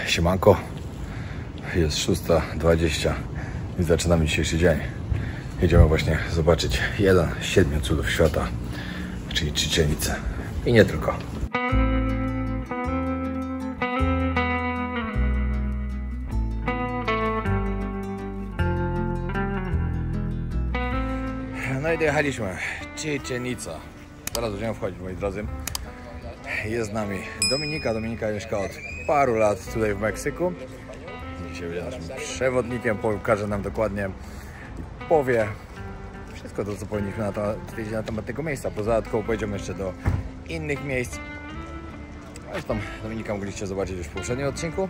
Siemanko, jest 6:20 i zaczynamy dzisiejszy dzień. Jedziemy właśnie zobaczyć jeden z 7 cudów świata, czyli Chichen Itzę. I nie tylko. No i dojechaliśmy. Chichen Itza. Zaraz będziemy wchodzić, moi drodzy. Jest z nami Dominika. Dominika mieszka od paru lat tutaj w Meksyku. Dzisiaj będzie naszym przewodnikiem, pokaże nam dokładnie, powie wszystko to, co powinniśmy wiedzieć na temat tego miejsca. Dodatkowo pojedziemy jeszcze do innych miejsc. Zresztą Dominika mogliście zobaczyć już w poprzednim odcinku.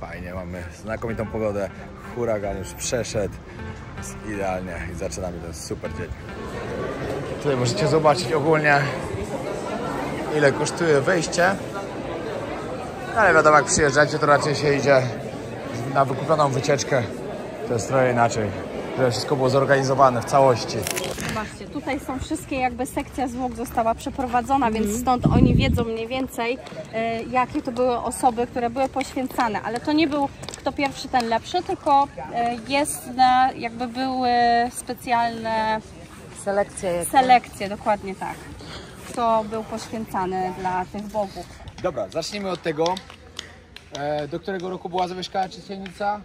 Fajnie, mamy znakomitą pogodę. Huragan już przeszedł. Jest idealnie i zaczynamy ten super dzień. Tutaj możecie zobaczyć ogólnie, ile kosztuje wejście. Ale wiadomo, jak przyjeżdżacie, to raczej się idzie na wykupioną wycieczkę. To jest trochę inaczej, żeby wszystko było zorganizowane w całości. Zobaczcie, tutaj są wszystkie, jakby sekcja zwłok została przeprowadzona, więc stąd oni wiedzą mniej więcej, jakie to były osoby, które były poświęcane. Ale to nie był kto pierwszy, ten lepszy, tylko jakby były specjalne selekcje, dokładnie tak. Kto był poświęcany dla tych bogów. Dobra, zacznijmy od tego, do którego roku była zamieszkana Chichen Itza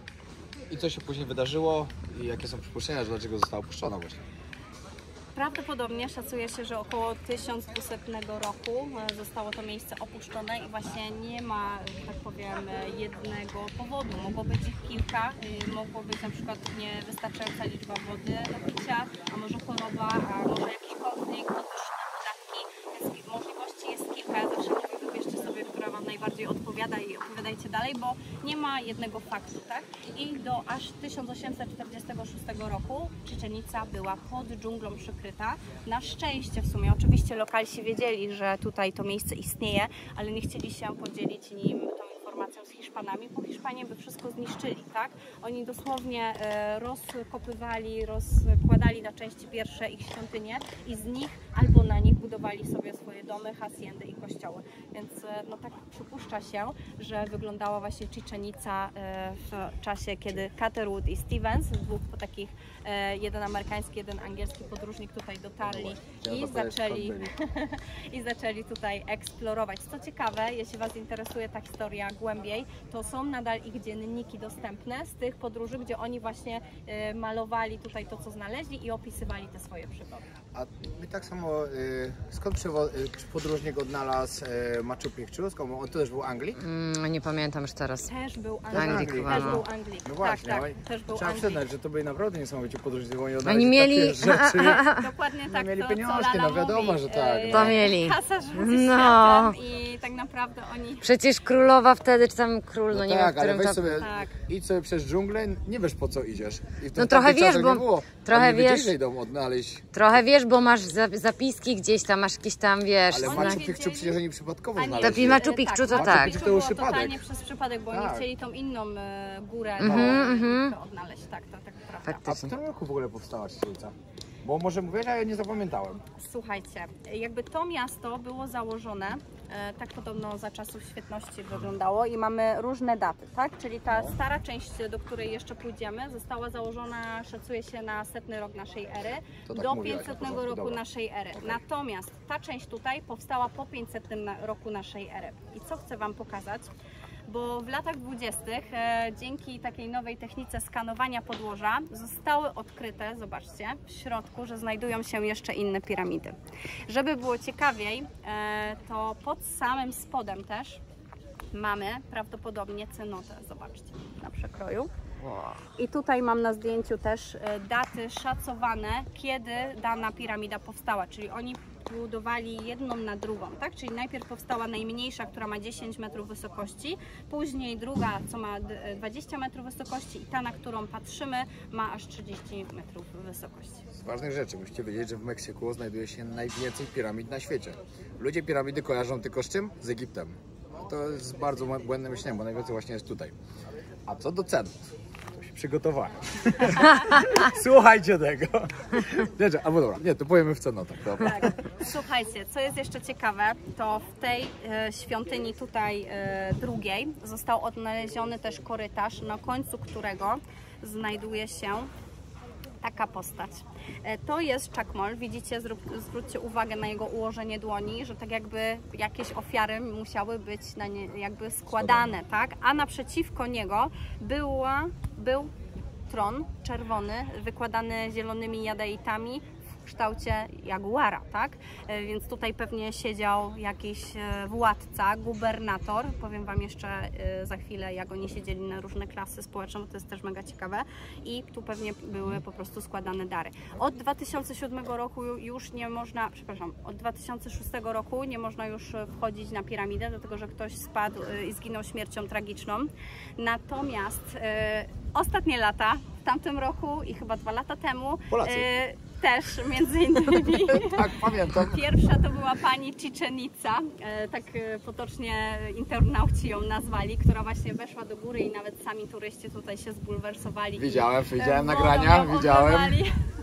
i co się później wydarzyło i jakie są przypuszczenia, że dlaczego została opuszczona właśnie. Prawdopodobnie szacuje się, że około 1200 roku zostało to miejsce opuszczone i właśnie nie ma, że tak powiem, jednego powodu. Mogło być ich kilka, mogło być na przykład niewystarczająca liczba wody do picia, a może choroba, a może jakiś konflikt, to też podatki, więc możliwości jest kilka. Zawsze mówię, wybierzcie sobie, która Wam najbardziej odpowiada i opowiadajcie dalej, bo nie ma jednego faktu, tak? I do aż 1846 roku Chichen Itza była pod dżunglą przykryta. Na szczęście w sumie, oczywiście lokalsi wiedzieli, że tutaj to miejsce istnieje, ale nie chcieli się podzielić nim tą informacją z Hiszpanami, bo Hiszpanie by wszystko zniszczyli, tak? Oni dosłownie rozkopywali, rozkładali na części pierwsze ich świątynie i z nich albo na nich budowali sobie swoje domy, haciendy i kościoły. Więc no tak przypuszcza się, że wyglądała właśnie Chichen Itza w czasie, kiedy Catherwood i Stevens, dwóch takich, jeden amerykański, jeden angielski podróżnik tutaj dotarli i zaczęli tutaj eksplorować. Co ciekawe, jeśli Was interesuje ta historia głębiej, to są nadal ich dzienniki dostępne z tych podróży, gdzie oni właśnie malowali tutaj to, co znaleźli i opisywali te swoje przygody. A my tak samo, skąd podróżnik odnalazł Machu Picchu? On też był Anglii? Nie pamiętam już teraz. Też był Anglik. No właśnie, tak, też był trzeba Anglik. przyznać, że to byli naprawdę niesamowici podróżnicy, bo oni Oni mieli takie rzeczy. Dokładnie tak, mieli to, pieniążki, co Lala no wiadomo, mówi, że tak. To mieli. Kasa rządzi No. światem i tak naprawdę oni... Przecież królowa wtedy, czy tam król, no nie tak, wiem, w ale którym weź to... sobie, Tak. idź sobie przez dżunglę, nie wiesz, po co idziesz. I w No trochę wiesz, bo... nie było. Trochę oni wiesz... wiedzieli, że idą odnaleźć. Trochę wiesz, bo masz zapiski gdzieś tam, masz jakieś tam, wiesz... Ale Oni Machu wiedzieli- Picchu przecież oni przypadkowo A nie, znaleźli. Machu Picchu to Machu tak. Picchu To był było przypadek. totalnie przez przypadek, bo Tak. oni chcieli tą inną górę odnaleźć. Tak, to tak prawda. A w którym roku w ogóle powstała Chichen Itza? Bo może mówię, a ja nie zapamiętałem. Słuchajcie, jakby to miasto było założone, tak podobno za czasów świetności wyglądało i mamy różne daty, tak? Czyli ta stara część, do której jeszcze pójdziemy, została założona, szacuje się, na 100. rok naszej ery, To tak do mówiłaś, 500 na porządku, roku dobra. naszej ery. Okay. Natomiast ta część tutaj powstała po 500 roku naszej ery. I co chcę Wam pokazać? Bo w latach 20. Dzięki takiej nowej technice skanowania podłoża zostały odkryte, zobaczcie, w środku, że znajdują się jeszcze inne piramidy. Żeby było ciekawiej, to pod samym spodem też mamy prawdopodobnie cenotę, zobaczcie, na przekroju. I tutaj mam na zdjęciu też daty szacowane, kiedy dana piramida powstała, czyli oni budowali jedną na drugą, tak? Czyli najpierw powstała najmniejsza, która ma 10 metrów wysokości, później druga, co ma 20 metrów wysokości i ta, na którą patrzymy, ma aż 30 metrów wysokości. Z ważnych rzeczy musicie wiedzieć, że w Meksyku znajduje się najwięcej piramid na świecie. Ludzie piramidy kojarzą tylko z czym? Z Egiptem. To jest bardzo błędne myślenie, bo najwięcej właśnie jest tutaj. A co do cen, to się przygotowałem. Słuchajcie tego. Albo dobra, nie, to powiemy w cenotach. Dobra. Tak. Słuchajcie, co jest jeszcze ciekawe, to w tej świątyni tutaj drugiej został odnaleziony też korytarz, na końcu którego znajduje się taka postać. To jest czakmol, widzicie, zwróćcie uwagę na jego ułożenie dłoni, że tak jakby jakieś ofiary musiały być na nie jakby składane, tak? A naprzeciwko niego był tron czerwony, wykładany zielonymi jadeitami w kształcie jaguara, tak? Więc tutaj pewnie siedział jakiś władca, gubernator. Powiem Wam jeszcze za chwilę, jak oni siedzieli na różne klasy społeczne, bo to jest też mega ciekawe. I tu pewnie były po prostu składane dary. Od 2007 roku już nie można, przepraszam, od 2006 roku nie można już wchodzić na piramidę, dlatego że ktoś spadł i zginął śmiercią tragiczną. Natomiast ostatnie lata, w tamtym roku i chyba 2 lata temu, też między innymi Tak, pamiętam. pierwsza to była pani Chichen Itza, tak potocznie internauci ją nazwali, która właśnie weszła do góry i nawet sami turyści tutaj się zbulwersowali. Widziałem nagrania,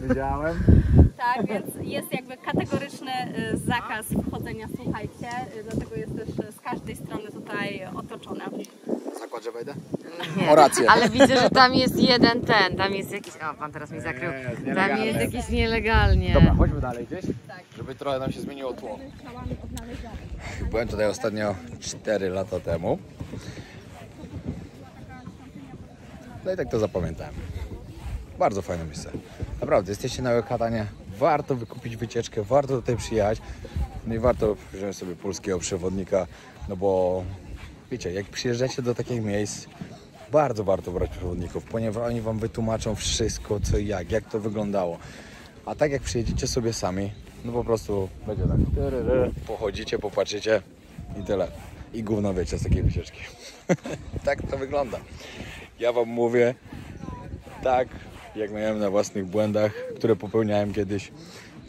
widziałem. Tak, więc jest jakby kategoryczny zakaz wchodzenia, słuchajcie, dlatego jest też z każdej strony tutaj otoczone. Zakład, że wejdę? Nie, O rację. ale widzę, że tam jest jeden tam jest jakiś, o pan teraz mi zakrył, tam jest jakiś nielegalnie. Dobra, chodźmy dalej gdzieś, Tak. żeby trochę nam się zmieniło tło. Byłem tutaj ostatnio 4 lata temu. No i tak to zapamiętałem. Bardzo fajne miejsce. Naprawdę, jesteście na Łekatanie, warto wykupić wycieczkę, warto tutaj przyjechać. No i warto wziąć sobie polskiego przewodnika, no bo wiecie, jak przyjeżdżacie do takich miejsc, bardzo warto brać przewodników, ponieważ oni Wam wytłumaczą wszystko, co i jak to wyglądało. A tak jak przyjedziecie sobie sami, no po prostu będzie tak, pochodzicie, popatrzycie i tyle. I gówno wiecie z takiej wycieczki. Tak to wygląda. Ja Wam mówię, tak jak miałem na własnych błędach, które popełniałem kiedyś.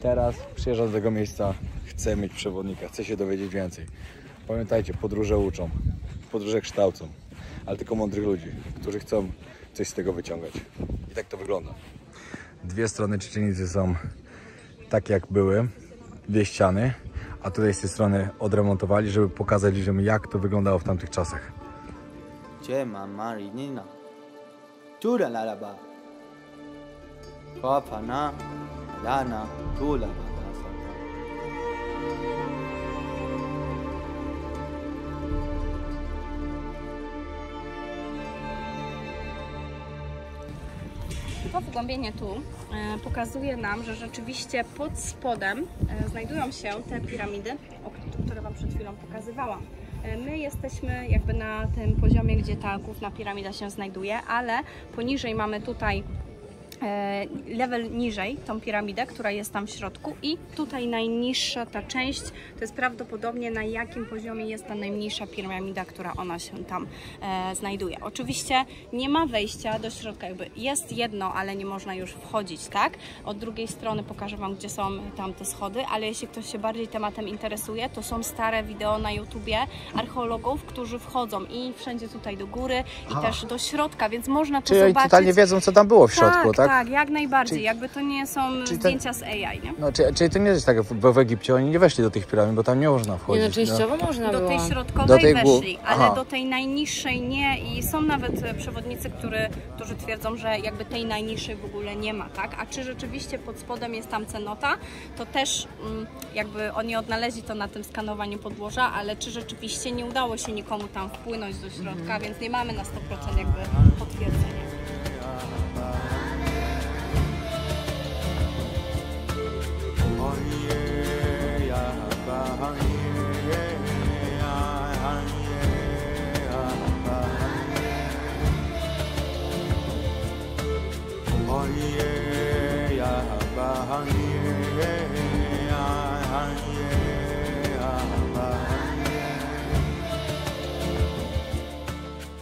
Teraz przyjeżdżam do tego miejsca, chcę mieć przewodnika, chcę się dowiedzieć więcej. Pamiętajcie, podróże uczą, podróże kształcą, ale tylko mądrych ludzi, którzy chcą coś z tego wyciągać. I tak to wygląda. Dwie strony Chichen-Itzy są tak jak były, 2 ściany, a tutaj z tej strony odremontowali, żeby pokazać ludziom, jak to wyglądało w tamtych czasach. Ciema marinina, tura lalaba, kopana, lana, tula babasa. To wgłębienie tu pokazuje nam, że rzeczywiście pod spodem znajdują się te piramidy, które Wam przed chwilą pokazywałam. My jesteśmy jakby na tym poziomie, gdzie ta główna piramida się znajduje, ale poniżej mamy tutaj level niżej tą piramidę, która jest tam w środku i tutaj najniższa ta część, to jest prawdopodobnie na jakim poziomie jest ta najmniejsza piramida, która ona się tam znajduje. Oczywiście nie ma wejścia do środka, jakby jest jedno, ale nie można już wchodzić, tak? Od drugiej strony pokażę Wam, gdzie są tam te schody, ale jeśli ktoś się bardziej tematem interesuje, to są stare wideo na YouTubie archeologów, którzy wchodzą i wszędzie tutaj do góry i też do środka, więc można to Czyli oni zobaczyć. totalnie wiedzą, co tam było w środku, tak? Tak, jak najbardziej. Czyli- jakby to nie są zdjęcia z AI, nie? No, czyli to nie jest tak, bo w Egipcie oni nie weszli do tych piramid, bo tam nie można wchodzić. Nie, no częściowo można Do było. tej środkowej Do tej weszli, ale Aha. do tej najniższej nie i są nawet przewodnicy, którzy twierdzą, że jakby tej najniższej w ogóle nie ma, tak? A czy rzeczywiście pod spodem jest tam cenota, to też jakby oni odnaleźli to na tym skanowaniu podłoża, ale czy rzeczywiście nie udało się nikomu tam wpłynąć do środka, więc nie mamy na 100% jakby potwierdzenia.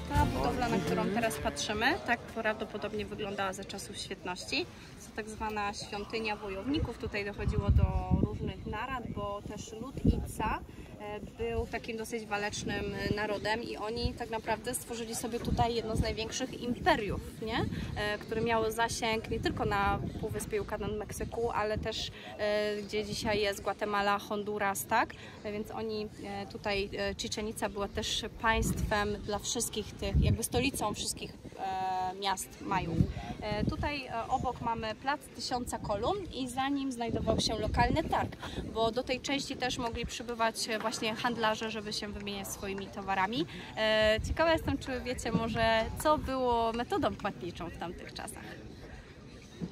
Ta budowla, na którą teraz patrzymy, tak prawdopodobnie wyglądała za czasów świetności. To tak zwana świątynia wojowników. Tutaj dochodziło do różnych narad, bo też lud Itza był takim dosyć walecznym narodem i oni tak naprawdę stworzyli sobie tutaj jedno z największych imperiów, nie? Które miało zasięg nie tylko na Półwyspie Yucatán, Meksyku, ale też gdzie dzisiaj jest Gwatemala, Honduras, tak? Więc oni tutaj, Chichén Itzá była też państwem dla wszystkich tych, jakby stolicą wszystkich miast Majów. Tutaj obok mamy Plac Tysiąca Kolumn i za nim znajdował się lokalny targ, bo do tej części też mogli przybywać właśnie handlarze, żeby się wymieniać swoimi towarami. Ciekawa jestem, czy wiecie może, co było metodą płatniczą w tamtych czasach.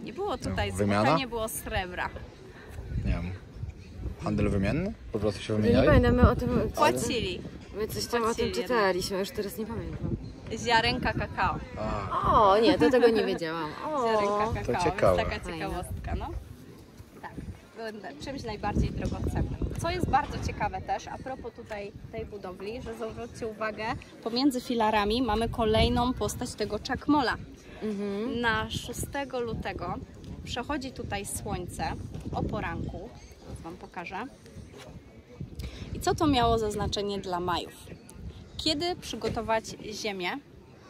Nie było tutaj złota, nie było srebra. Nie wiem. Handel wymienny? Po prostu się Nie wymieniali? pamiętam, my o tym... Płacili. My coś tam o tym czytaliśmy, już teraz nie pamiętam. Ziarenka kakao. O, nie, to tego nie wiedziałam. Ziarenka kakao, to ciekawe. jest taka ciekawostka, no. Tak, były czymś najbardziej drogocennym. Co jest bardzo ciekawe też, a propos tutaj tej budowli, że zwróćcie uwagę, pomiędzy filarami mamy kolejną postać tego czakmola. Na 6 lutego przechodzi tutaj słońce o poranku, teraz Wam pokażę. I co to miało za znaczenie dla Majów? Kiedy przygotować ziemię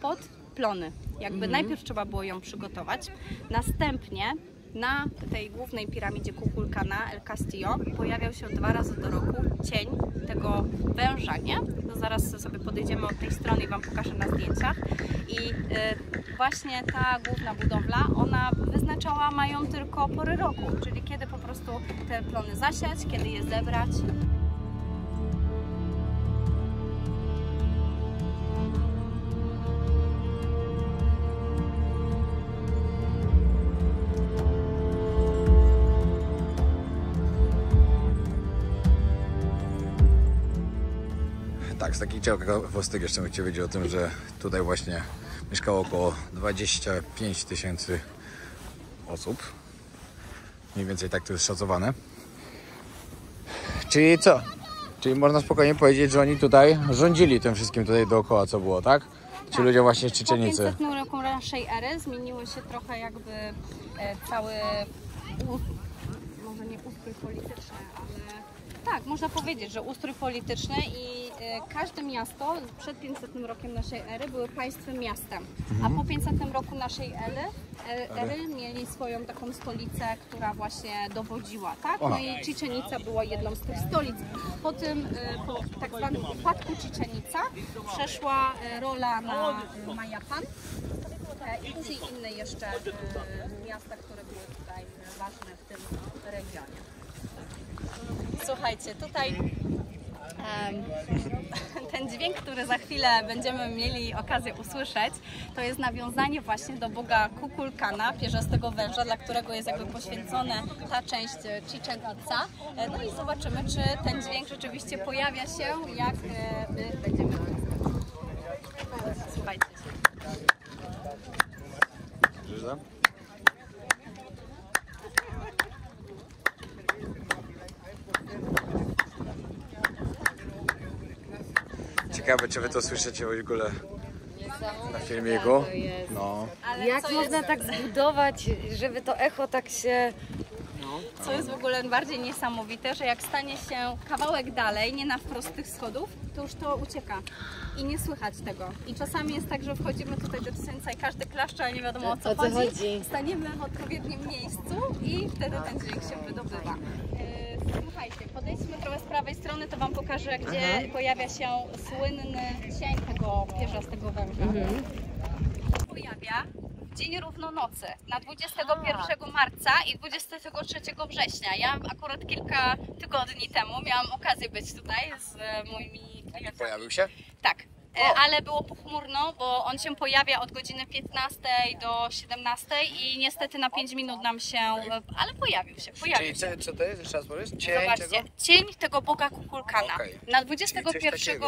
pod plony. Jakby najpierw trzeba było ją przygotować, następnie na tej głównej piramidzie Kukulkana, El Castillo, pojawiał się 2 razy do roku cień tego węża, nie? No zaraz sobie podejdziemy od tej strony i Wam pokażę na zdjęciach. I właśnie ta główna budowla, ona wyznaczała Majom tylko pory roku, czyli kiedy po prostu te plony zasiać, kiedy je zebrać. Tak, z takich ciekawostek jeszcze bym Cię wiedział o tym, że tutaj właśnie mieszkało około 25 000 osób. Mniej więcej tak to jest szacowane. Czyli co? Czyli można spokojnie powiedzieć, że oni tutaj rządzili tym wszystkim tutaj dookoła, co było, tak? Ci ludzie właśnie z Chichén Itzá. Po 500 roku naszej ery zmieniły się trochę jakby cały, może nie ustrój polityczny, ale tak, można powiedzieć, że ustrój polityczny i każde miasto przed 500 rokiem naszej ery były państwem miastem, a po 500 roku naszej ery mieli swoją taką stolicę, która właśnie dowodziła, tak? No i Chichén Itzá była jedną z tych stolic. Po tym, po tak zwanym upadku Chichén Itzá przeszła rola na Mayapán i później inne jeszcze miasta, które były tutaj ważne w tym regionie. Słuchajcie, tutaj ten dźwięk, który za chwilę będziemy mieli okazję usłyszeć, to jest nawiązanie właśnie do boga Kukulkana, pierzastego węża, dla którego jest jakby poświęcona ta część Chichén Itzá. No i zobaczymy, czy ten dźwięk rzeczywiście pojawia się, jak my będziemy słuchajcie. Ciekawe, czy Wy to słyszycie w ogóle na filmiku? No. Ale Jak można tak zbudować, żeby to echo tak się... Co jest w ogóle bardziej niesamowite, że jak stanie się kawałek dalej, nie na wprost tych schodów, to już to ucieka i nie słychać tego. I czasami jest tak, że wchodzimy tutaj do Chichén Itzá i każdy klaszcze, a nie wiadomo o co chodzi. Staniemy w odpowiednim miejscu i wtedy ten dźwięk się wydobywa. Słuchajcie, podejdźmy trochę z prawej strony, to Wam pokażę, gdzie pojawia się słynny cień tego pierzastego węża. Pojawia w dzień równonocy, na 21 marca i 23 września. Ja akurat kilka tygodni temu miałam okazję być tutaj z moimi klientami. Pojawił się? Tak. Ale było pochmurno, bo on się pojawia od godziny 15 do 17 i niestety na 5 minut nam się, ale pojawił się. Czyli co to jest? Jeszcze raz powiedz? Zobaczcie, cień tego boga Kukulkana. Na 21,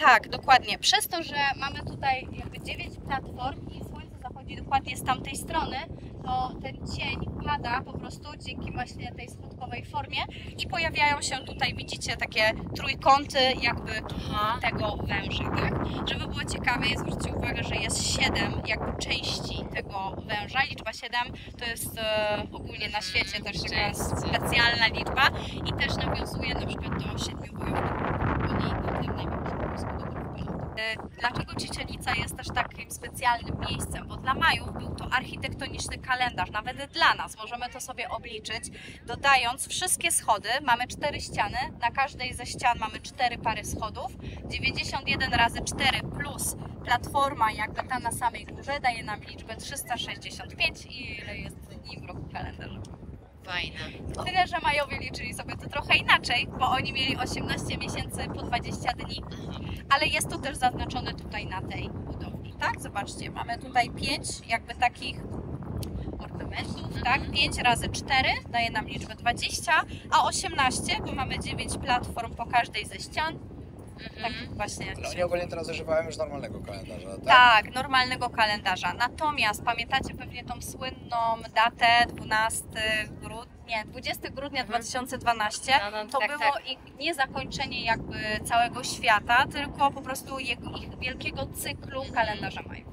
tak, dokładnie. Przez to, że mamy tutaj jakby 9 platform i słońce zachodzi dokładnie z tamtej strony, to ten cień pada po prostu dzięki właśnie tej skutkowej formie i pojawiają się tutaj, widzicie, takie trójkąty jakby tego węża, tak? Żeby było ciekawe, zwróćcie uwagę, że jest 7 jakby części tego węża. Liczba 7 to jest ogólnie na świecie też specjalna liczba i też nawiązuje na przykład do 7 wojowników i do tym największym gospodarzów pelotu. Dlaczego Chichen Itza jest też takim specjalnym miejscem? Bo dla Majów był to architektoniczny kalendarz, nawet dla nas. Możemy to sobie obliczyć, dodając wszystkie schody. Mamy 4 ściany, na każdej ze ścian mamy 4 pary schodów. 91 razy 4 plus platforma jakby ta na samej górze daje nam liczbę 365 i ile jest dni w roku kalendarzowym. Fajne. Tyle, że Majowie liczyli sobie to trochę inaczej, bo oni mieli 18 miesięcy po 20 dni, ale jest to też zaznaczone tutaj na tej budowli, tak? Zobaczcie, mamy tutaj 5 jakby takich ornamentów, tak? 5 razy 4 daje nam liczbę 20, a 18, bo mamy 9 platform po każdej ze ścian. Tak właśnie. Oni ogólnie teraz używają już normalnego kalendarza, tak? Tak, normalnego kalendarza. Natomiast pamiętacie pewnie tą słynną datę 20 grudnia 2012. To tak, było ich nie zakończenie jakby całego świata, tylko po prostu ich wielkiego cyklu kalendarza Majów.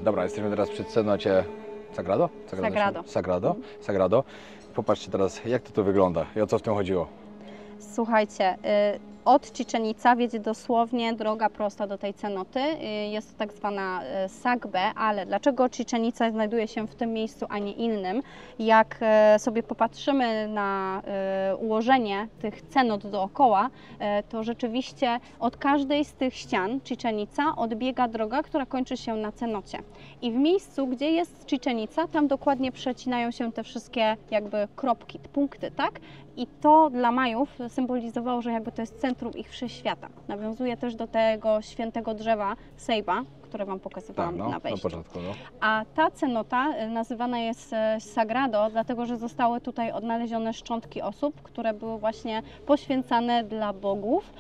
Dobra, jesteśmy teraz przy cenocie Sagrado? Sagrado. Popatrzcie teraz, jak to tu wygląda i o co w tym chodziło. Słuchajcie, od Chichen Itza wiedzie dosłownie droga prosta do tej cenoty. Jest to tak zwana Sagbe, ale dlaczego Chichen Itza znajduje się w tym miejscu, a nie innym? Jak sobie popatrzymy na ułożenie tych cenot dookoła, to rzeczywiście od każdej z tych ścian Chichen Itza odbiega droga, która kończy się na cenocie. I w miejscu, gdzie jest Chichen Itza, tam dokładnie przecinają się te wszystkie jakby kropki, punkty, tak? I to dla Majów symbolizowało, że jakby to jest centrum ich wszechświata. Nawiązuje też do tego świętego drzewa Ceiba, które Wam pokazywałam na wejściu. Na początku, no. A ta cenota nazywana jest Sagrado, dlatego że zostały tutaj odnalezione szczątki osób, które były właśnie poświęcane dla bogów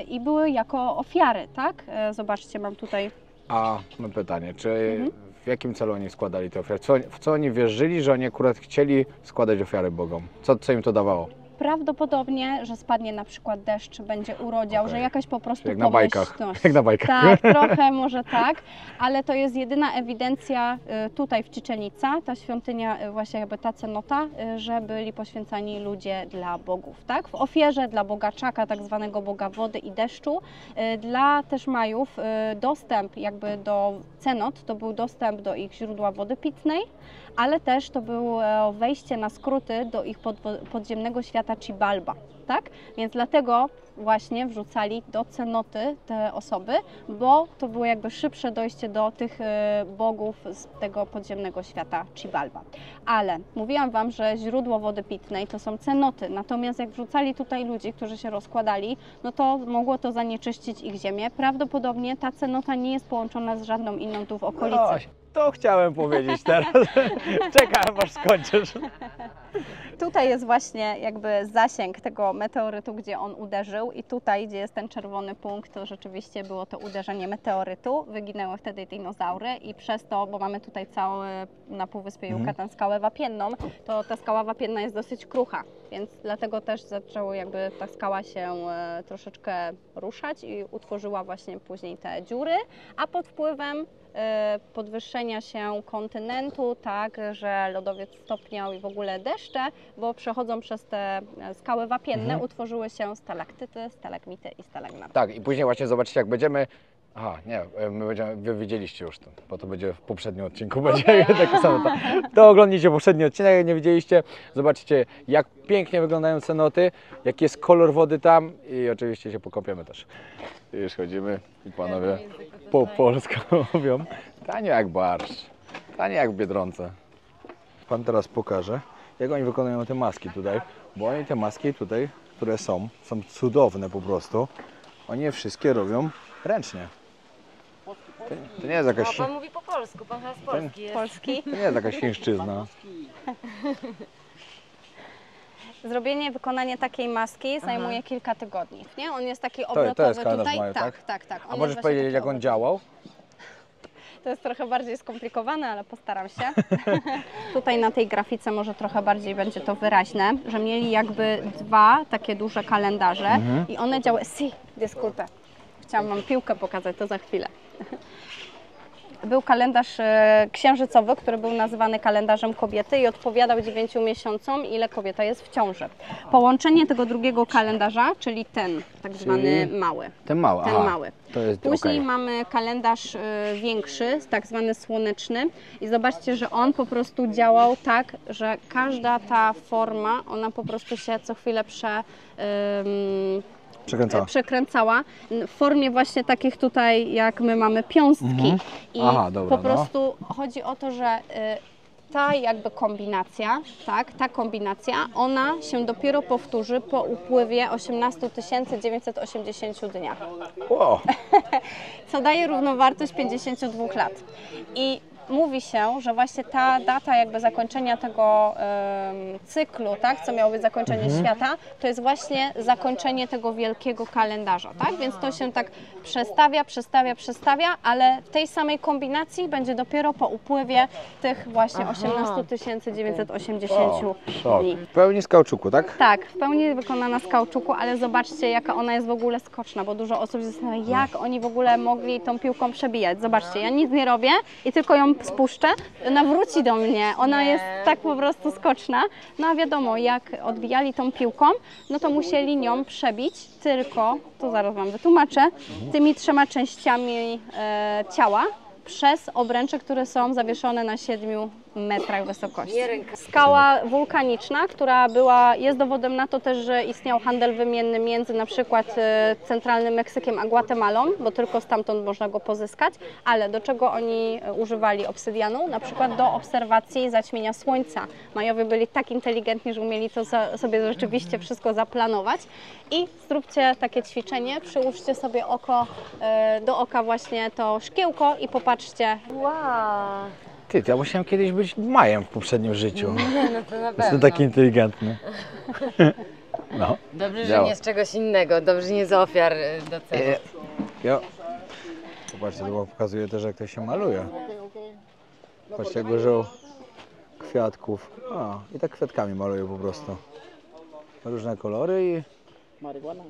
i były jako ofiary, tak? Zobaczcie, mam tutaj... A mam pytanie, czy w jakim celu oni składali te ofiary? W co oni wierzyli, że oni akurat chcieli składać ofiary bogom? Co im to dawało? Prawdopodobnie, że spadnie na przykład deszcz, będzie urodział, że jakaś po prostu jak na bajkach. pomyślność. Jak na bajkach. Tak, trochę może tak, ale to jest jedyna ewidencja tutaj w Chichen Itza, ta świątynia, właśnie jakby ta cenota, że byli poświęcani ludzie dla bogów, tak? W ofierze dla boga Chaka, tak zwanego boga wody i deszczu. Dla też Majów dostęp jakby do cenot to był dostęp do ich źródła wody pitnej, ale też to było wejście na skróty do ich podziemnego świata Xibalba, tak? Więc dlatego właśnie wrzucali do cenoty te osoby, bo to było jakby szybsze dojście do tych bogów z tego podziemnego świata Xibalba. Ale mówiłam Wam, że źródło wody pitnej to są cenoty, natomiast jak wrzucali tutaj ludzi, którzy się rozkładali, no to mogło to zanieczyścić ich ziemię. Prawdopodobnie ta cenota nie jest połączona z żadną inną tu w okolicy. To chciałem powiedzieć teraz. Czekałem, aż skończysz. Tutaj jest właśnie jakby zasięg tego meteorytu, gdzie on uderzył i tutaj, gdzie jest ten czerwony punkt, to rzeczywiście było to uderzenie meteorytu. Wyginęły wtedy dinozaury i przez to, bo mamy tutaj cały na Półwyspie Yucatan skałę wapienną, to ta skała wapienna jest dosyć krucha, więc dlatego też zaczęło jakby ta skała się troszeczkę ruszać i utworzyła właśnie później te dziury, a pod wpływem podwyższenia się kontynentu, tak, że lodowiec stopniał i w ogóle deszcze, bo przechodząc przez te skały wapienne utworzyły się stalaktyty, stalagmity i stalagnaty. Tak, i później właśnie zobaczycie, jak będziemy... Aha, nie, wy widzieliście już to, bo to będzie w poprzednim odcinku. Będzie takie samo. To oglądnijcie poprzedni odcinek, jak nie widzieliście. Zobaczycie, jak pięknie wyglądają cenoty, jaki jest kolor wody tam i oczywiście się pokopiemy też. I już chodzimy i panowie po polsku mówią. Tanie jak barszcz, tanie jak w Biedronce. Pan teraz pokaże, jak oni wykonują te maski tutaj, bo oni te maski tutaj, które są cudowne po prostu. Oni je wszystkie robią ręcznie. To nie jest jakaś... Pan mówi po polsku, pan chyba z Polski jest. Polski. To nie jest jakaś chińszczyzna. Zrobienie, wykonanie takiej maski zajmuje kilka tygodni. Nie? On jest taki obrotowy to jest kalendarz tutaj. Maju, tak? Tak. A możesz powiedzieć, jak on działał? To jest trochę bardziej skomplikowane, ale postaram się. Tutaj na tej grafice może trochę bardziej będzie to wyraźne, że mieli jakby dwa takie duże kalendarze i one działały... Si, disculpe. Chciałam Wam piłkę pokazać, to za chwilę. Był kalendarz księżycowy, który był nazywany kalendarzem kobiety i odpowiadał 9 miesiącom, ile kobieta jest w ciąży. Połączenie tego drugiego kalendarza, czyli ten tak zwany mały. Ten mały, Ten mały. To jest Później okej. mamy kalendarz większy, tak zwany słoneczny i zobaczcie, że on po prostu działał tak, że każda ta forma, ona po prostu się co chwilę przekręcała w formie właśnie takich tutaj, jak my mamy piąstki. I po prostu chodzi o to, że ta jakby kombinacja, tak, ta kombinacja, ona się dopiero powtórzy po upływie 18 980 dniach. Wow. Co daje równowartość 52 lat. I mówi się, że właśnie ta data jakby zakończenia tego cyklu, tak, co miało być zakończenie świata, to jest właśnie zakończenie tego wielkiego kalendarza, tak? Więc to się tak przestawia, ale w tej samej kombinacji będzie dopiero po upływie tych właśnie 18 980 dni. W pełni z kauczuku, tak? Tak, w pełni wykonana z kauczuku, ale zobaczcie, jaka ona jest w ogóle skoczna, bo dużo osób się zastanawia, jak oni w ogóle mogli tą piłką przebijać. Zobaczcie, ja nic nie robię i tylko ją spuszczę, ona wróci do mnie, ona jest tak po prostu skoczna. No a wiadomo, jak odbijali tą piłką, no to musieli nią przebić tylko, to zaraz Wam wytłumaczę, tymi 3 częściami ciała przez obręcze, które są zawieszone na 7 metrach wysokości. Skała wulkaniczna, która jest dowodem na to też, że istniał handel wymienny między na przykład centralnym Meksykiem a Gwatemalą, bo tylko stamtąd można go pozyskać, ale do czego oni używali obsydianu? Na przykład do obserwacji zaćmienia słońca. Majowie byli tak inteligentni, że umieli to sobie rzeczywiście wszystko zaplanować i zróbcie takie ćwiczenie, przyłóżcie sobie do oka właśnie to szkiełko i popatrzcie. Wow. Ty, ja musiałem kiedyś być Majem w poprzednim życiu. Nie, no to na pewno. Jestem taki inteligentny. No. Dobrze, że Działa. nie z czegoś innego, dobrze, nie z ofiar do celu. Zobaczcie, to pokazuje też, jak to się maluje. Patrzcie, jak użył kwiatków. I tak kwiatkami maluje po prostu. Różne kolory i... Marihuana.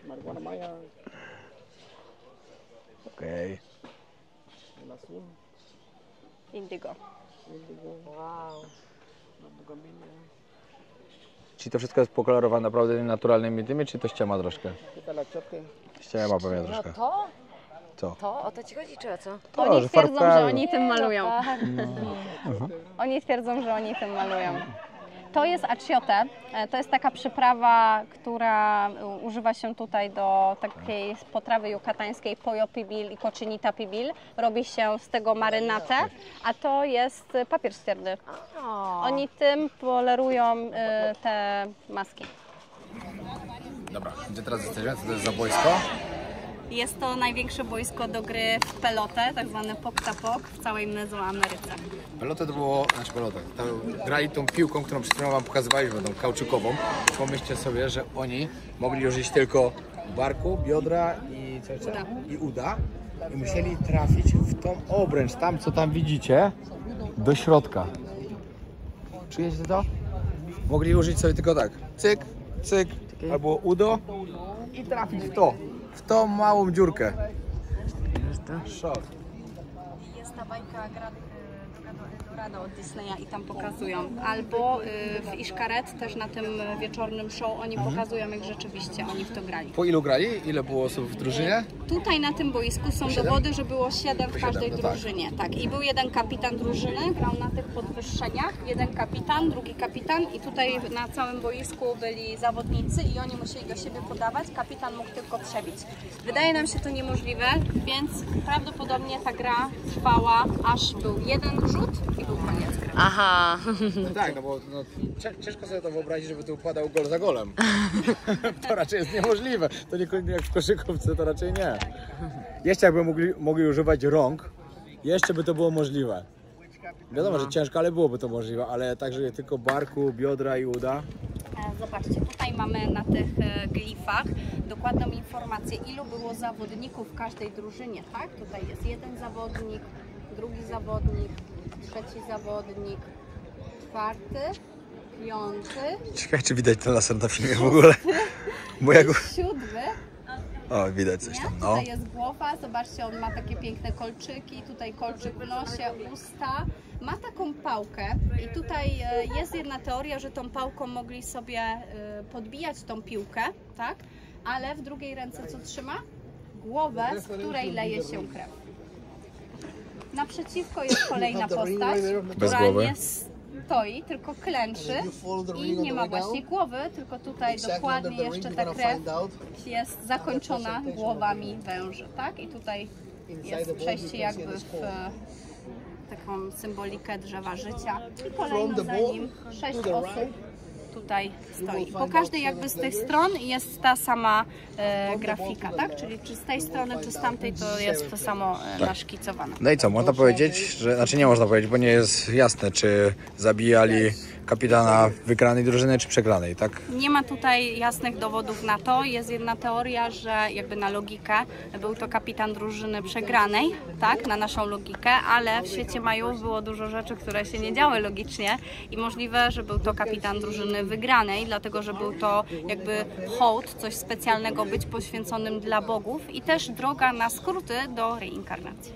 Marihuana maya. Okej. El azul. Indygo. Wow. Czy to wszystko jest pokolorowane naprawdę naturalnymi tymi, czy to ściema troszkę? Quita la choque. Ściema pewnie No troszkę. to? Co? To? O to Ci chodzi, czy o co? Oni że twierdzą, że farbkami. oni tym malują. No. Oni twierdzą, że oni tym malują. To jest achiote. To jest taka przyprawa, która używa się tutaj do takiej potrawy jukatańskiej pollo pibil i cochinita pibil. Robi się z tego marynatę, a to jest papier ścierny. Oni tym polerują te maski. Dobra, gdzie teraz jesteśmy? Co to jest za boisko? Jest to największe boisko do gry w pelotę, tak zwane pok-ta-pok w całej Mezoameryce. Pelotę to było, grali tą piłką, którą przed chwilą Wam pokazywaliśmy, tą kauczukową. Pomyślcie sobie, że oni mogli użyć tylko barku, biodra i co jeszcze? I uda. I musieli trafić w tą obręcz, tam co tam widzicie, do środka. Czujecie to? Mogli użyć sobie tylko tak, cyk, cyk, albo udo i trafić w tą małą dziurkę. Szok. Jest ta bajka Eldorado od Disneya i tam pokazują. Albo w Iszkaret też na tym wieczornym show oni pokazują, jak rzeczywiście oni w to grali. Po ilu grali? Ile było osób w drużynie? Tutaj na tym boisku są dowody, że było 7 w każdej no tak. drużynie. Tak. I był jeden kapitan drużyny, grał na tych podwyższeniach. Jeden kapitan, drugi kapitan i tutaj na całym boisku byli zawodnicy i oni musieli do siebie podawać. Kapitan mógł tylko przebić. Wydaje nam się to niemożliwe, więc prawdopodobnie ta gra trwała, aż był jeden rzut i był koniec gry. Aha. No tak, no bo ciężko sobie to wyobrazić, żeby tu upadał gol za golem. To raczej jest niemożliwe. To nie jak w koszykówce, to raczej nie. Jeszcze jakby mogli używać rąk, jeszcze by to było możliwe. Wiadomo, że ciężko, ale byłoby to możliwe, ale także tylko barku, biodra i uda. Zobaczcie, tutaj mamy na tych glifach dokładną informację, ilu było zawodników w każdej drużynie, tak? Tutaj jest jeden zawodnik, drugi zawodnik, trzeci zawodnik, czwarty, piąty, Ciekawe, czy widać ten laser na filmie w ogóle. Bo jak... siódmy O, widać coś Nie? tam, no. Tutaj jest głowa, zobaczcie, on ma takie piękne kolczyki, tutaj kolczyk w nosie, usta. Ma taką pałkę i tutaj jest jedna teoria, że tą pałką mogli sobie podbijać tą piłkę, tak? Ale w drugiej ręce co trzyma? Głowę, z której leje się krew. Naprzeciwko jest kolejna postać, Bez która głowy. nie stoi, tylko klęczy i nie ma właśnie głowy, tylko tutaj dokładnie jeszcze ta krew jest zakończona głowami węży, tak? I tutaj jest przejście jakby w taką symbolikę drzewa życia i kolejno za nim 6 osób tutaj stoi. Po każdej jakby z tych stron jest ta sama grafika, tak? Czyli czy z tej strony, czy z tamtej to jest to samo naszkicowane. No i co, można powiedzieć, że, znaczy nie można powiedzieć, bo nie jest jasne, czy zabijali kapitana wygranej drużyny, czy przegranej, tak? Nie ma tutaj jasnych dowodów na to. Jest jedna teoria, że jakby na logikę był to kapitan drużyny przegranej, tak, na naszą logikę, ale w świecie Majów było dużo rzeczy, które się nie działy logicznie i możliwe, że był to kapitan drużyny wygranej, dlatego że był to jakby hołd, coś specjalnego być poświęconym dla bogów i też droga na skróty do reinkarnacji.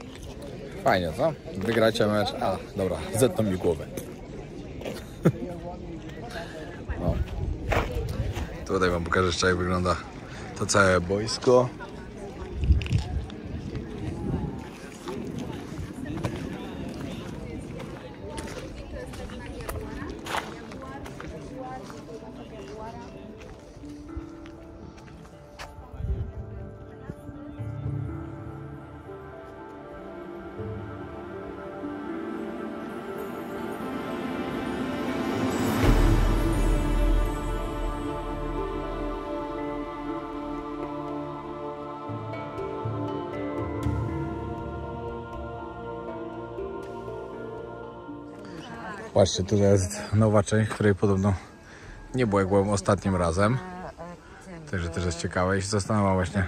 Fajnie, co? Wygracie mecz. A, dobra, zetną mi głowę. No. Tutaj wam pokażę jeszcze, jak wygląda to całe boisko. Patrzcie, tutaj jest nowa część, której podobno nie było, jak byłem ostatnim razem. Także też jest ciekawe i się zastanawiam właśnie,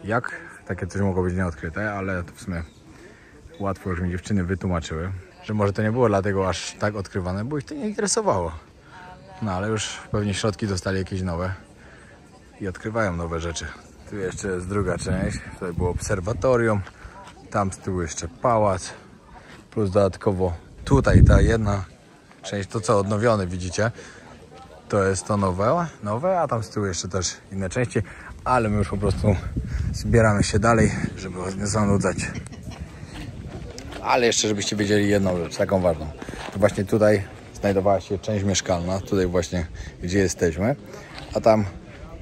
jak takie coś mogło być nieodkryte, ale to w sumie łatwo już mi dziewczyny wytłumaczyły, że może to nie było dlatego aż tak odkrywane, bo ich to nie interesowało. No ale już pewnie środki dostali jakieś nowe i odkrywają nowe rzeczy. Tu jeszcze jest druga część, tutaj było obserwatorium, tam z tyłu jeszcze pałac, plus dodatkowo tutaj ta jedna część, to co odnowione widzicie, to jest to nowe, a tam z tyłu jeszcze też inne części, ale my już po prostu zbieramy się dalej, żeby was nie zanudzać. Ale jeszcze żebyście wiedzieli jedną rzecz, taką ważną. Właśnie tutaj znajdowała się część mieszkalna, tutaj właśnie gdzie jesteśmy, a tam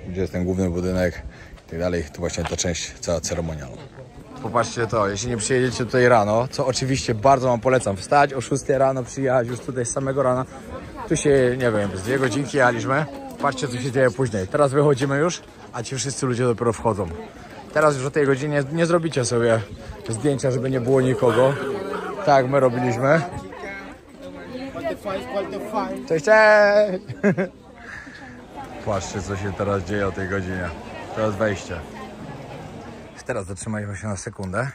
gdzie jest ten główny budynek i tak dalej, to właśnie ta część cała ceremonialna. Popatrzcie to, jeśli nie przyjedziecie tutaj rano, co oczywiście bardzo wam polecam, wstać o 6 rano, przyjechać już tutaj z samego rana. Tu się, nie wiem, z 2 godzinki jechaliśmy. Patrzcie, co się dzieje później. Teraz wychodzimy już, a ci wszyscy ludzie dopiero wchodzą. Teraz już o tej godzinie nie zrobicie sobie zdjęcia, żeby nie było nikogo. Tak jak my robiliśmy. Cześć, cześć! Patrzcie, co się teraz dzieje o tej godzinie. To jest wejście. Teraz zatrzymajmy się na sekundę,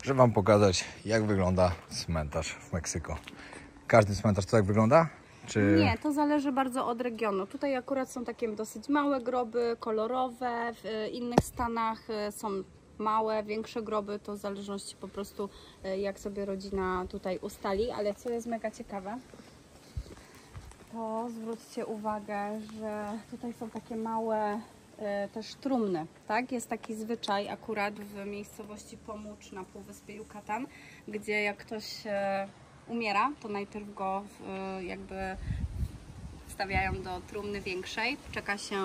żeby wam pokazać, jak wygląda cmentarz w Meksyku. Każdy cmentarz to tak wygląda? Czy... Nie, to zależy bardzo od regionu. Tutaj akurat są takie dosyć małe groby, kolorowe, w innych stanach są małe, większe groby, to w zależności po prostu jak sobie rodzina tutaj ustali, ale co jest mega ciekawe, to zwróćcie uwagę, że tutaj są takie małe też trumny, tak? Jest taki zwyczaj akurat w miejscowości Pomucz na półwyspie Yucatan, gdzie jak ktoś umiera, to najpierw go jakby wstawiają do trumny większej, czeka się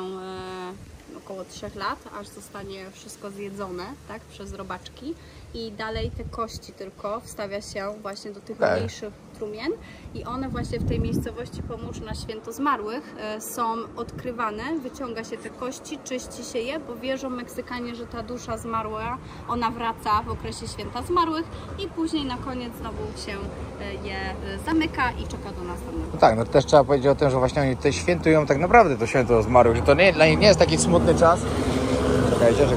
około 3 lat, aż zostanie wszystko zjedzone, tak, przez robaczki i dalej te kości tylko wstawia się właśnie do tych mniejszych trumien i one właśnie w tej miejscowości Pomucz na Święto Zmarłych są odkrywane, wyciąga się te kości, czyści się je, bo wierzą Meksykanie, że ta dusza zmarła, ona wraca w okresie Święta Zmarłych i później na koniec znowu się je zamyka i czeka do następnego. No tak, no też trzeba powiedzieć o tym, że właśnie oni tutaj świętują tak naprawdę to Święto Zmarłych, że to dla nich nie jest taki smutny czas. Czekajcie.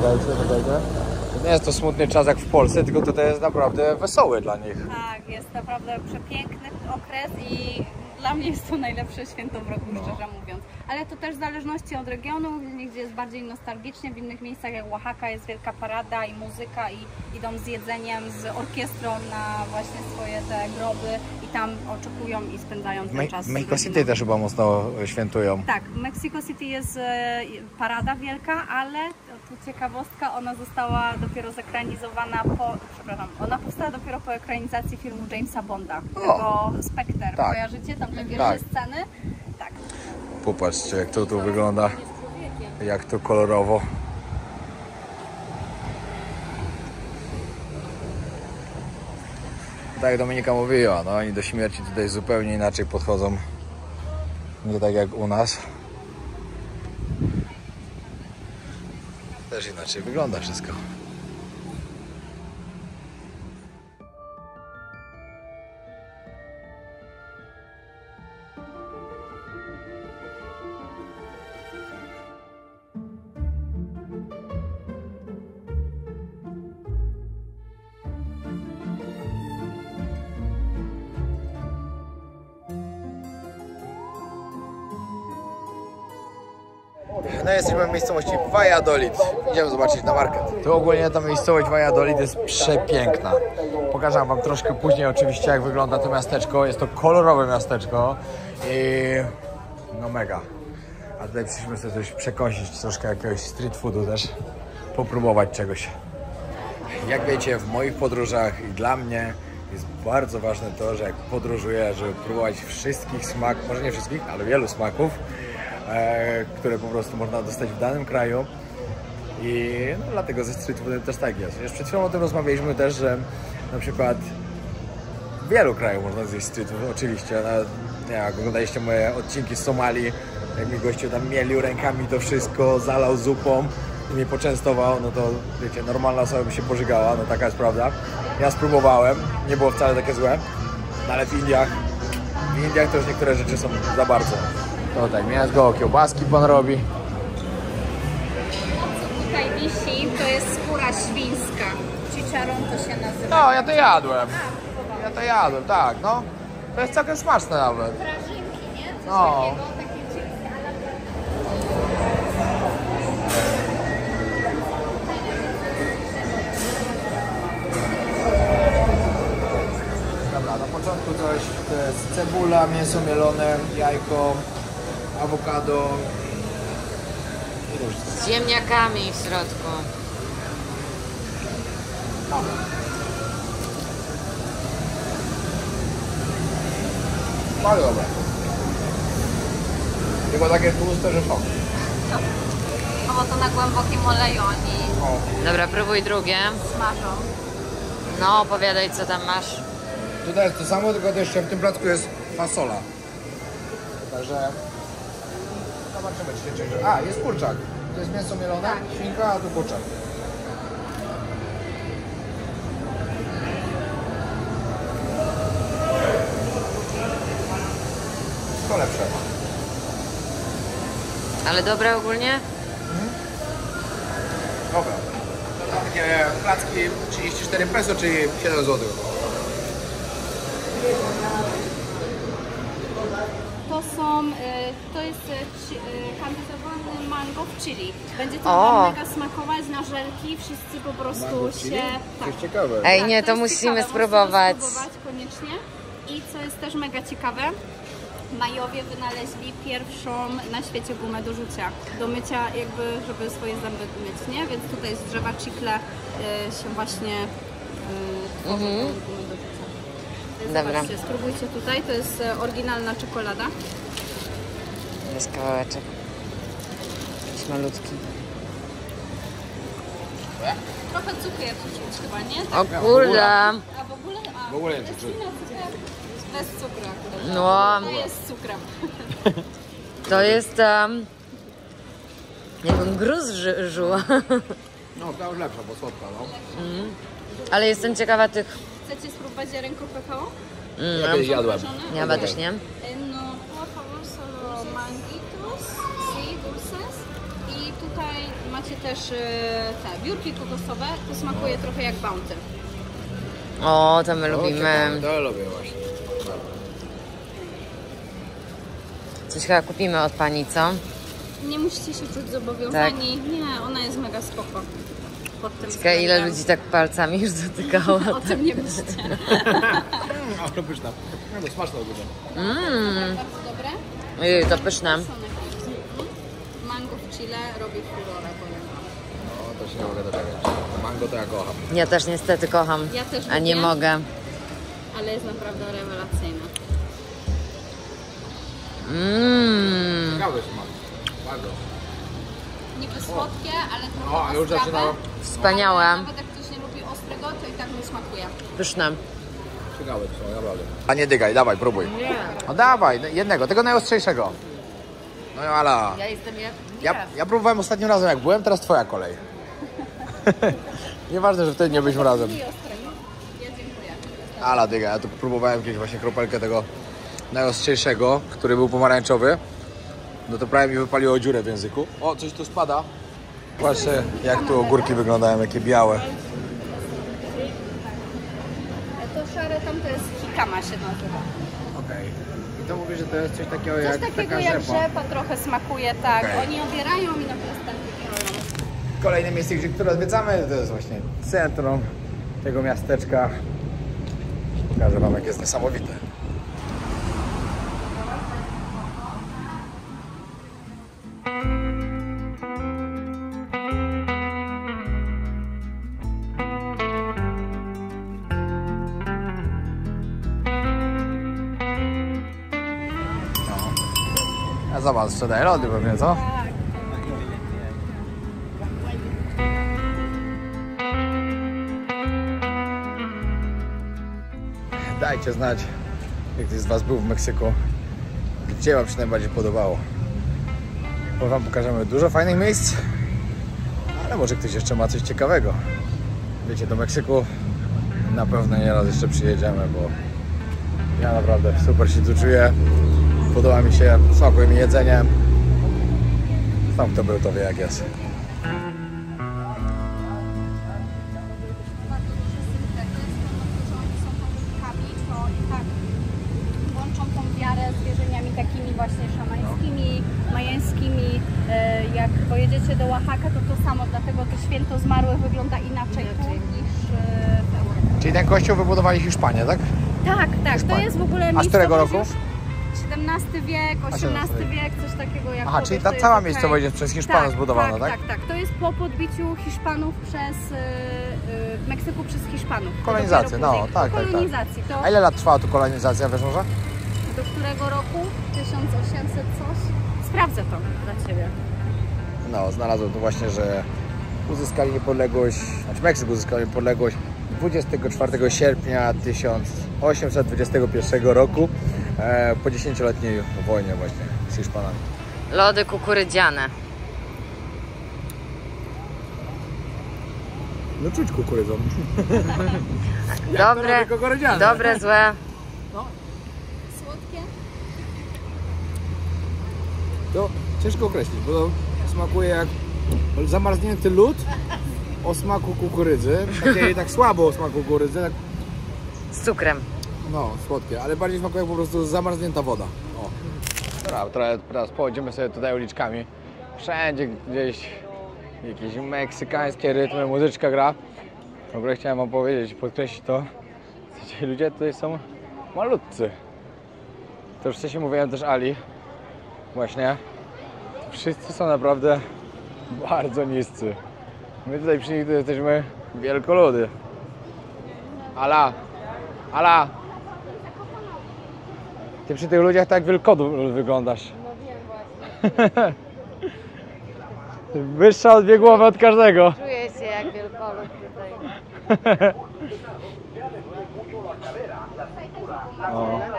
To nie jest to smutny czas jak w Polsce, tylko tutaj jest naprawdę wesoły dla nich. Tak, jest naprawdę przepiękny okres i dla mnie jest to najlepsze święto w roku, szczerze mówiąc. ale to też w zależności od regionu, gdzie jest bardziej nostalgicznie, w innych miejscach jak Oaxaca jest wielka parada i muzyka i idą z jedzeniem, z orkiestrą na właśnie swoje te groby i tam oczekują i spędzają ten czas. W Mexico City też chyba mocno świętują. Tak, w Mexico City jest parada wielka, ale tu ciekawostka, ona została dopiero zekranizowana ona powstała dopiero po ekranizacji filmu Jamesa Bonda, tego Spectre. Tak. Kojarzycie tam te pierwsze sceny? Tak. Popatrzcie, jak to tu wygląda, jak to kolorowo. Tak jak Dominika mówiła, no oni do śmierci tutaj zupełnie inaczej podchodzą, nie tak jak u nas. Też inaczej wygląda wszystko. No jesteśmy w miejscowości Valladolid. Idziemy zobaczyć na market. Tu ogólnie ta miejscowość Valladolid jest przepiękna. Pokażę wam troszkę później oczywiście jak wygląda to miasteczko. Jest to kolorowe miasteczko i no mega. A tutaj przyszliśmy sobie coś przekąsić, troszkę jakiegoś street foodu też. Popróbować czegoś. Jak wiecie, w moich podróżach i dla mnie jest bardzo ważne to, że jak podróżuję, żeby próbować wszystkich smaków, może nie wszystkich, ale wielu smaków, które po prostu można dostać w danym kraju i no, dlatego ze street foodem też tak jest. Już przed chwilą o tym rozmawialiśmy też, że na przykład w wielu krajach można zjeść street food, oczywiście. Nie, jak oglądaliście moje odcinki z Somalii, jak mi gościu tam mielił rękami to wszystko, zalał zupą i mnie poczęstował, no to wiecie, normalna osoba by się pożygała, no taka jest prawda. Ja spróbowałem, nie było wcale takie złe, no, ale w Indiach to już niektóre rzeczy są za bardzo. To tak, mięsko, kiełbaski pan robi. Co tutaj wisi, to jest skóra świńska. Chicharron to się nazywa. No, ja to jadłem. Tak, no. To jest całkiem smaczne nawet. Prażynki, nie? Coś No. takiego, takie chipsy, Dobra, na początku coś, to jest cebula, mięso mielone, jajko, awokado i różne. Z ziemniakami w środku. Bardzo dobre. Tylko takie tłuste, że szok. No bo to na głębokim oleju oni Dobra, próbuj drugie. smażą. No, opowiadaj, co tam masz. Tutaj jest to samo, tylko to jeszcze w tym placku jest fasola. Także zobaczymy, czy się cieszy. A, jest kurczak. To jest mięso mielone, świnka, a tu kurczak. To lepsze. Ale dobre ogólnie? Dobra. To takie placki 34 peso, czyli 7 zł. To jest kandyzowany mango w chili. Będzie to O. wam mega smakować na żelki, wszyscy po prostu się... To jest ciekawe. Ej, Tak, nie, to jest musimy ciekawe, spróbować. musimy spróbować koniecznie. I co jest też mega ciekawe, Majowie wynaleźli pierwszą na świecie gumę do rzucia. Do mycia jakby, żeby swoje zęby myć, nie? Więc tutaj z drzewa chicle się właśnie tworzy tą gumę do rzucia. Dobra. Zobaczcie, spróbujcie tutaj, to jest oryginalna czekolada. Jest kawałeczek. Jakiś malutki. Trochę cukier czuć chyba, nie? O kurde. A w ogóle? W ogóle nie jest czuć. inny cukier. Bez cukru akurat. No, To jest z cukrem. to jest... jakbym gruz żuła. No, to już lepsza, bo słodka, no. Ale jestem ciekawa tych... Chcecie spróbować ziarenko kakao? Ja kiedyś jadłem. Ja chyba też nie. No, por favor, solo manguitos, sí, dulces. I tutaj macie też te biurki kokosowe. To smakuje trochę jak Bounty. O, to my lubimy. To lubię właśnie. Coś chyba kupimy od pani, co? Nie musicie się czuć zobowiązani. Nie, ona jest mega spoko. Pod tym Ciekawe, ile względem. ludzi tak palcami już dotykała. O tym nie myślcie. Ale pyszna. No to smaczne ogólnie. Bardzo dobre. Ojej, to pyszne. Mango w Chile robi furorę, powiem wam. No to się nie mogę doczekać. Mango to ja kocham. Ja też niestety kocham, Ja też a nie lubię. mogę. Ale jest naprawdę rewelacyjna. Ciekawy smak. Bardzo. Niby słodkie, ale trochę O, ale już ostrawe. zaczyna... Wspaniałe. Ale nawet jak ktoś nie lubi ostrego, to i tak mi smakuje. Pyszne. Ciekawe to są, naprawdę. A nie dygaj, dawaj, próbuj. Nie. No dawaj, jednego, tego najostrzejszego. No ala. Ja jestem Ja próbowałem ostatnim razem jak byłem, teraz twoja kolej. Nieważne, że wtedy nie byliśmy razem. I ostre. Ja dziękuję. Ala dyga, ja tu próbowałem kiedyś właśnie kropelkę tego najostrzejszego, który był pomarańczowy. No to prawie mi wypaliło dziurę w języku. O, coś tu spada. Patrzcie, jak tu ogórki wyglądają, jakie białe. To szare tam to jest hikama się nazywa. Okej. I to mówię, że to jest coś takiego Coś takiego jak rzepa trochę smakuje, tak. Okej. Oni obierają i na następnie kierują. Kolejne miejsce, które odwiedzamy, to jest właśnie centrum tego miasteczka. Pokażę wam, jak jest niesamowite. A zobacz, sprzedaje lody pewnie, co? Dajcie znać, jak ktoś z was był w Meksyku, gdzie wam się najbardziej podobało. Bo wam pokażemy dużo fajnych miejsc, ale może ktoś jeszcze ma coś ciekawego. Wiecie, do Meksyku na pewno nie raz jeszcze przyjedziemy, bo ja naprawdę super się tu czuję. Podoba mi się, smakuje mi jedzenie. Sam kto był, to wie jak jest. Bardzo duże syntety, że oni są katolikami, to i tak łączą tą wiarę z wierzeniami takimi właśnie szamańskimi, majańskimi. Jak pojedziecie do Oaxaca, to to samo, dlatego to święto zmarłych wygląda inaczej tu niż w Europie. Czyli ten kościół wybudowali Hiszpanie, tak? Tak, tak, to Hiszpania. jest w ogóle A z którego roku? miejscowość już XVII wiek, XVIII wiek, coś takiego jak Aha, czyli ta cała miejscowość jest przez Hiszpanów zbudowana, tak? Tak. To jest po podbiciu Hiszpanów przez Meksyku przez Hiszpanów. To Kolonizację, dopiero no, później- tak, po tak, tak. kolonizacji. To A ile lat trwała tu kolonizacja, wiesz może? do którego roku? 1800 coś? Sprawdzę to dla Ciebie. No, znalazłem tu właśnie, że uzyskali niepodległość, znaczy Meksyk uzyskał niepodległość 24 sierpnia 1821 roku po 10-letniej wojnie właśnie z Hiszpanami. Lody kukurydziane. No czuć kukurydzą. Dobre, dobre, złe. Słodkie? To ciężko określić, bo to smakuje jak zamarznięty lód o smaku kukurydzy. Takie tak słabo o smaku kukurydzy, tak, Z cukrem. no słodkie, ale bardziej smakuje jak po prostu zamarznięta woda. O. Dobra, teraz pochodzimy sobie tutaj uliczkami. Wszędzie gdzieś jakieś meksykańskie rytmy, muzyczka gra. W ogóle chciałem wam powiedzieć, podkreślić to, że ci ludzie tutaj są malutcy. To już wcześniej mówiłem też Ali, właśnie. Wszyscy są naprawdę bardzo niscy. My tutaj przy nich to jesteśmy wielkoludy. Ala! Ty przy tych ludziach tak jak wielkolud wyglądasz. No wiem właśnie. Wyższa o 2 głowy od każdego. Czuję się jak wielkolud tutaj.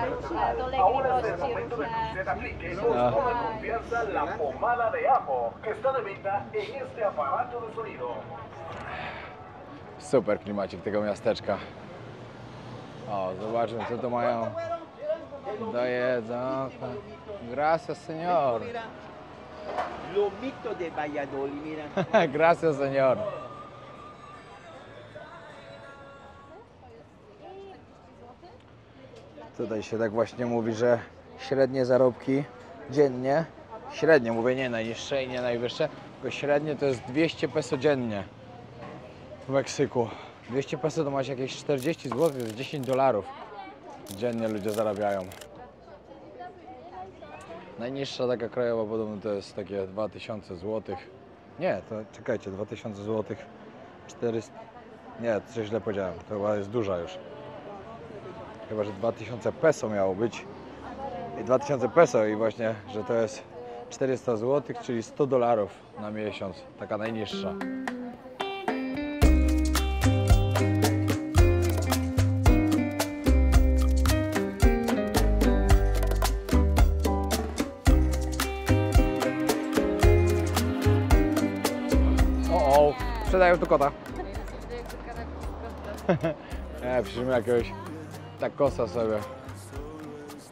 Różne dolegliwości, różne... Confianza la pomada de ajo que está de venta en este aparato de sonido. Super klimacik tego miasteczka. O, zobaczmy co tu mają do jedzonka. Gracias, señor. Lomito de Valladolid, mira. Gracias, señor. Tutaj się tak właśnie mówi, że średnie zarobki dziennie. Średnie, mówię nie najniższe i nie najwyższe, tylko średnie to jest 200 peso dziennie w Meksyku. 200 peso to macie jakieś 40 zł, to jest 10 dolarów dziennie ludzie zarabiają. Najniższa taka krajowa podobno to jest takie 2000 zł. Nie, to czekajcie, 2000 zł, 400... Nie, coś źle powiedziałem, to chyba jest duża już. Chyba, że 2000 peso miało być. I 2000 peso i właśnie, że to jest 400 zł, czyli 100 dolarów na miesiąc. Taka najniższa. O, sprzedają tu kota. Nie, przyjmę jakiegoś tacosa sobie.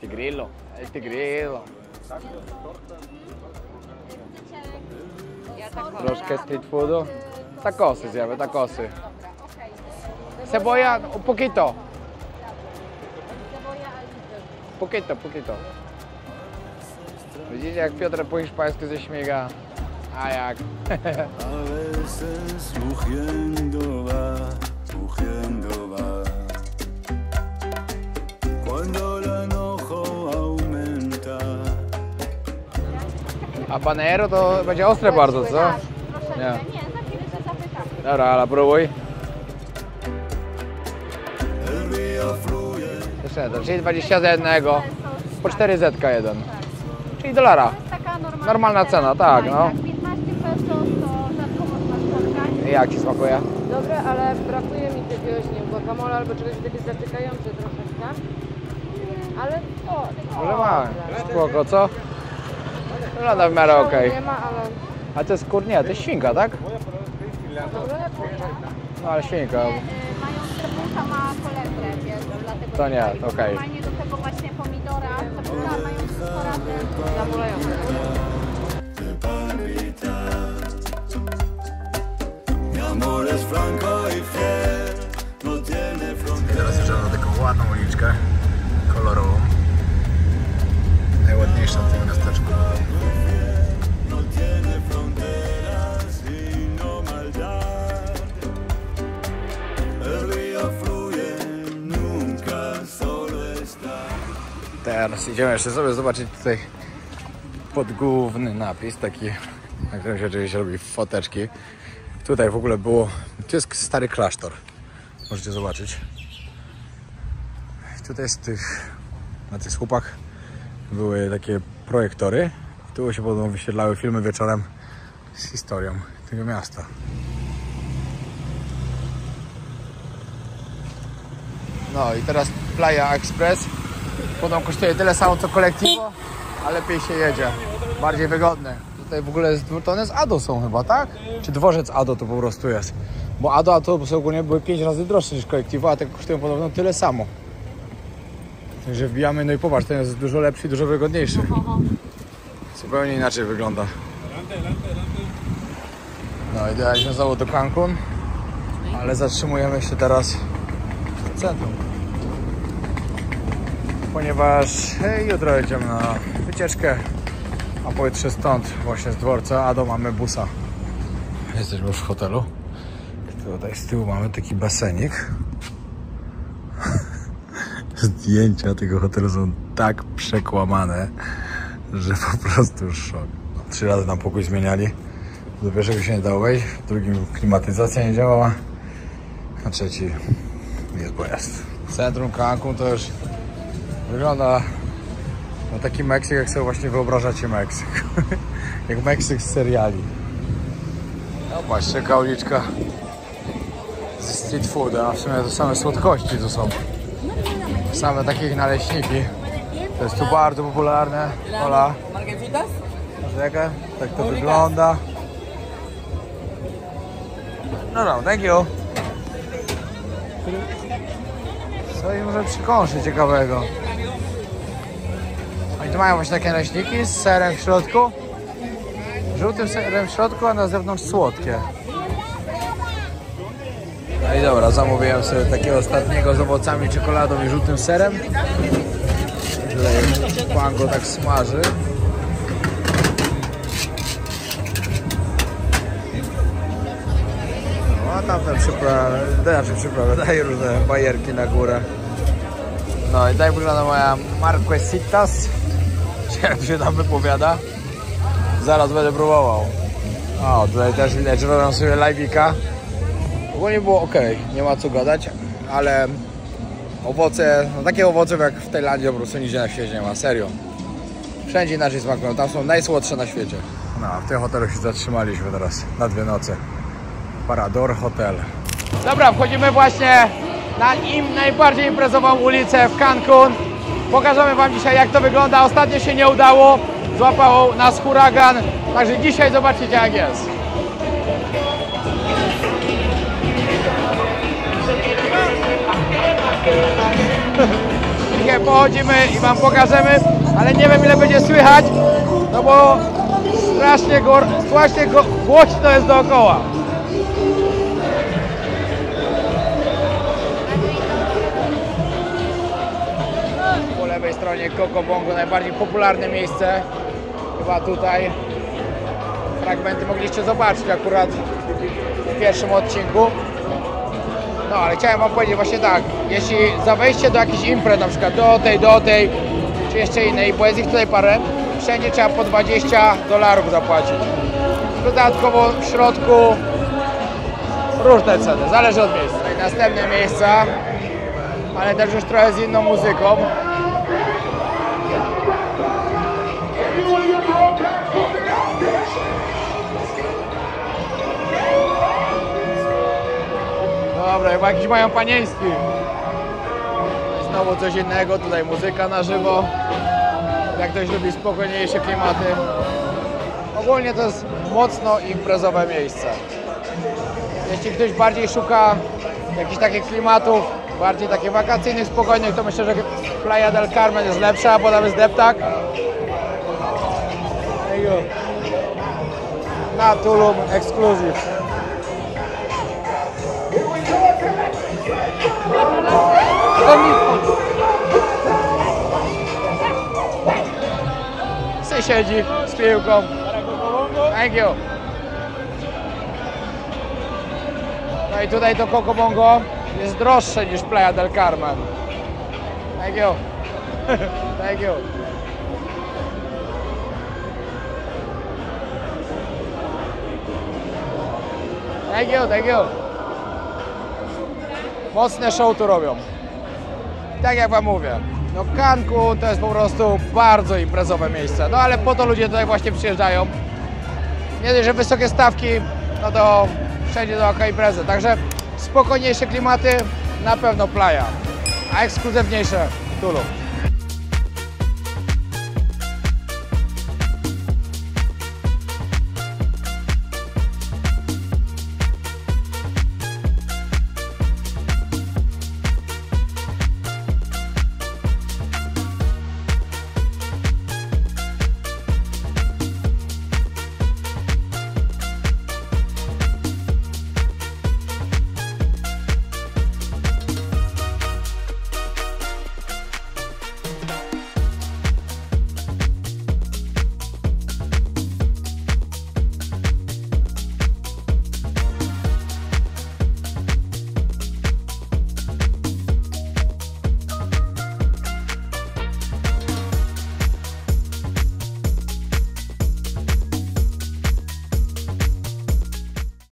Tigrillo, el tigrillo. Troszkę street foodu. Tacosy zjemy, tacosy. Cebolla, un poquito. Poquito, poquito. Widzicie, jak Piotr po hiszpańsku ze śmiga. A jak? A veces mugiendo va. Cuando el enojo aumenta. A panero to będzie ostre bardzo, co? Nie. Nie, za chwilę się zapytam. Dobra, ale próbuj. El río fluye. Jeszcze jeden, czyli 20 za jednego. Po 4 zetka jeden. Czyli dolara. Taka Normalna cena, tak, no. 15 peso to rzadko można spotkać. Jak ci smakuje? Dobre, ale brakuje mi jakiegoś, nie wiem, guacamole albo czegoś takiego zatykające troszeczkę. Ale o, Może ma. Spoko, co? Wygląda w miarę okej. nie ma, ale A to jest kur... Nie, to jest świnka, tak? dobre. No ale świnka. Mają cebulka ma kolektę, wiesz, dlatego To nie, tutaj to okej. normalnie do tego właśnie pomidora, cebula mają wszystko razem. Zamulające. El pan grita. Mi amor es franco y fiel. No tiene frontera. Teraz jeżdżamy na taką ładną uliczkę kolorową. Najładniejsza w tym miasteczku. No tiene fronteras y no maldad. El río fluye, nunca solo está. Teraz idziemy jeszcze sobie zobaczyć tutaj podgłówny napis, taki, na którym się oczywiście robi foteczki. Tutaj w ogóle było, to jest stary klasztor, możecie zobaczyć. Tutaj jest na tych słupach były takie projektory. Tu się podobno wyświetlały filmy wieczorem z historią tego miasta. No i teraz Playa Express. Podobno kosztuje tyle samo co Colectivo, a lepiej się jedzie. Bardziej wygodne. Tutaj w ogóle jest, to one z Ado są chyba, tak? Czy dworzec Ado to po prostu jest? Bo Ado autobusy ogólnie były 5 razy droższe niż Colectivo, a te kosztują podobno tyle samo. Także wbijamy, no i popatrz, ten jest dużo lepszy i dużo wygodniejszy. Zupełnie inaczej wygląda. No i dojechaliśmy znowu do Cancun, ale zatrzymujemy się teraz w centrum. Ponieważ jutro jedziemy na wycieczkę, a pojutrze stąd, właśnie z dworca Ado, mamy busa. Jesteśmy już w hotelu. Tutaj z tyłu mamy taki basenik. Zdjęcia tego hotelu są tak przekłamane, że po prostu szok. 3 razy nam pokój zmieniali. Do pierwszego się nie dało wejść, w drugim klimatyzacja nie działała, a trzeci jest pojazd. Centrum Cancun to już wygląda na taki Meksyk, jak sobie właśnie wyobrażacie Meksyk. Jak Meksyk z seriali. No patrzcie, taka uliczka ze street food, a w sumie to same słodkości tu są. Same takie naleśniki. To jest tu bardzo popularne. Hola. Czekaj, tak to wygląda. No, thank you. Co im może przykąszy ciekawego? Oni tu mają właśnie takie naleśniki z serem w środku. Żółtym serem w środku, a na zewnątrz słodkie. No i dobra, zamówiłem sobie takiego ostatniego z owocami, czekoladą i żółtym serem. Tutaj Juango tak smaży. tamten przyprawę, daje różne bajerki na górę. No i tak wygląda moja Marquesitas. Jak to się tam wypowiada. Zaraz będę próbował. O, tutaj też widać, że robią sobie live'ika. Ogólnie było ok, nie ma co gadać, ale owoce, no takie owoców jak w Tajlandii po prostu nigdzie na świecie nie ma, serio. Wszędzie inaczej smakują, tam są najsłodsze na świecie. No, w tym hotelu się zatrzymaliśmy teraz na 2 noce. Parador Hotel. Dobra, wchodzimy właśnie na najbardziej imprezową ulicę w Cancun. Pokażemy wam dzisiaj, jak to wygląda. Ostatnio się nie udało, złapał nas huragan, także dzisiaj zobaczycie, jak jest. Dzisiaj pochodzimy i wam pokażemy, ale nie wiem, ile będzie słychać, no bo strasznie głośno jest dookoła. Po lewej stronie Coco Bongo, najbardziej popularne miejsce, chyba tutaj. Fragmenty mogliście zobaczyć akurat w pierwszym odcinku. No, ale chciałem wam powiedzieć właśnie tak, jeśli za wejście do jakiejś imprezy, na przykład do tej, czy jeszcze innej, bo jest ich tutaj parę, wszędzie trzeba po $20 zapłacić. Dodatkowo w środku różne ceny, zależy od miejsca. I następne miejsca, ale też już trochę z inną muzyką. Dobra, chyba jakiś mają panieński. Znowu coś innego, tutaj muzyka na żywo. Jak ktoś lubi spokojniejsze klimaty. Ogólnie to jest mocno imprezowe miejsce. Jeśli ktoś bardziej szuka jakichś takich klimatów, bardziej takich wakacyjnych, spokojnych, to myślę, że Playa del Carmen jest lepsza, bo tam jest deptak. Na Tulum Exclusive. Se siedzi z piłką. Thank you. No i tutaj to Coco Bongo jest droższe niż Playa del Carmen. Thank you. Thank you. Thank you, thank you. Mocne show tu robią. Tak jak wam mówię, no Cancun to jest po prostu bardzo imprezowe miejsce. No ale po to ludzie tutaj właśnie przyjeżdżają. Nie dość, że wysokie stawki, no to wszędzie dookoła imprezy. Także spokojniejsze klimaty, na pewno Playa, a ekskluzywniejsze Tulum.